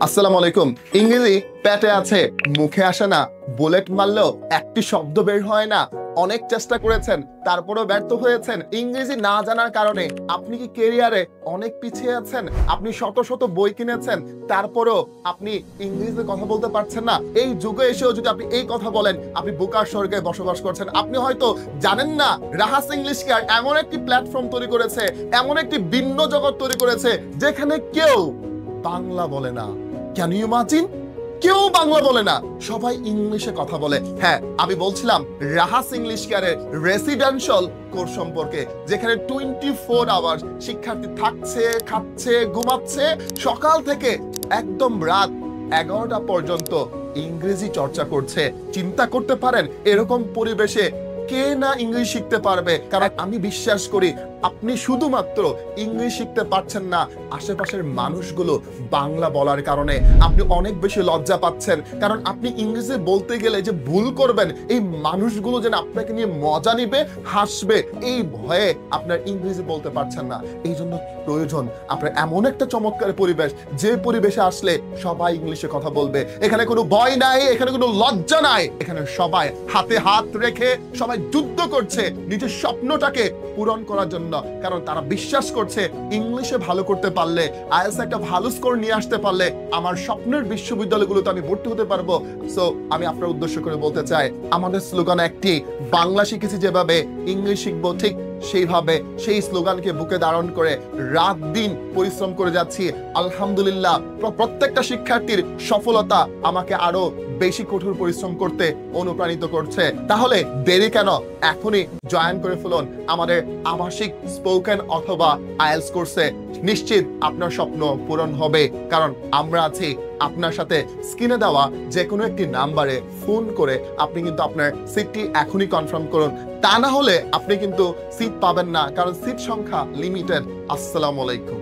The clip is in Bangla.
আসসালামু আলাইকুম। ইংরেজি পেটে আছে, মুখে আসে না। বুলেট মারলেও একটি শব্দ বের হয় না। অনেক চেষ্টা করেছেন, তারপরেও ব্যর্থ হয়েছেন ইংরেজি না জানার কারণে। আপনি কি ক্যারিয়ারে অনেক পিছিয়ে আছেন? আপনি শত শত বই কিনেছেন, তারপরেও আপনি ইংরেজিতে কথা বলতে পারছেন না। এই যুগে এসেও যদি আপনি এই কথা বলেন, আপনি বোকার স্বর্গে বসবাস করছেন। আপনি হয়তো জানেন না রাহাস ইংলিশ কেয়ার এমন একটি প্ল্যাটফর্ম তৈরি করেছে, এমন একটি ভিন্ন জগৎ তৈরি করেছে যেখানে কেউ বাংলা বলে না। Can you imagine? কেউ বাংলা বলে না, সবাই ইংলিশে কথা বলে। হ্যাঁ, আমি বলছিলাম রাহাস ইংলিশ কেয়ারের রেসিডেন্সিয়াল কোর্স সম্পর্কে, যেখানে 24 আওয়ার্স শিক্ষার্থী থাকছে, খাচ্ছে, ঘুমাচ্ছে, সকাল থেকে একদম রাত 11টা পর্যন্ত ইংরেজি চর্চা করছে। চিন্তা করতে পারেন এরকম পরিবেশে কে না ইংলিশ শিখতে পারবে? কারণ আমি বিশ্বাস করি আপনি শুধুমাত্র ইংলিশ শিখতে পারছেন না, আশেপাশের মানুষগুলো বাংলা বলার কারণে আপনি অনেক বেশি লজ্জা পাচ্ছেন। কারণ আপনি ইংরেজি বলতে গেলে যে ভুল করবেন, এই মানুষগুলো যেন আপনাকে নিয়ে মজা নিবে, হাসবে, এই ভয়ে আপনার ইংরেজি বলতে পারছেন না। এই জন্য প্রয়োজন আপনার এমন একটা চমৎকার পরিবেশ, যে পরিবেশে আসলে সবাই ইংলিশে কথা বলবে। এখানে কোনো ভয় নাই, এখানে কোনো লজ্জা নাই, এখানে সবাই হাতে হাত রেখে সবাই যুদ্ধ করছে নিজের স্বপ্নটাকে পূরণ করার জন্য। কারণ তারা বিশ্বাস করছে ইংলিশে ভালো করতে পারলে, আইএলটিএস একটা ভালো স্কোর নিয়ে আসতে পারলে আমার স্বপ্নের বিশ্ববিদ্যালয়গুলোতে আমি ভর্তি হতে পারবো। সো আমি আপনার উদ্দেশ্য করে বলতে চাই, আমাদের স্লোগান একটি, বাংলা শিখেছি যেভাবে ইংলিশ শিখবো ঠিক সেইভাবে। সেই স্লোগানকে বুকে ধারণ করে রাত দিন পরিশ্রম করে যাচ্ছি। আলহামদুলিল্লাহ, প্রত্যেকটা শিক্ষার্থীর সফলতা আমাকে আরো বেশি কঠোর পরিশ্রম করতে অনুপ্রাণিত করছে। তাহলে দেরি কেন? এখনই জয়েন করে ফেলুন আমাদের আবাসিক স্পোকেন অথবা আইএলটিএস কোর্সে। নিশ্চিত আপনার স্বপ্ন পূরণ হবে, কারণ আমরা আছি আপনার সাথে। স্ক্রিনে দেওয়া যে কোনো একটি নাম্বারে ফোন করে আপনি কিন্তু আপনার সিটটি এখনই কনফার্ম করুন। তা না হলে আপনি কিন্তু সিট পাবেন না, কারণ সিট সংখ্যা লিমিটেড। আসসালামু আলাইকুম।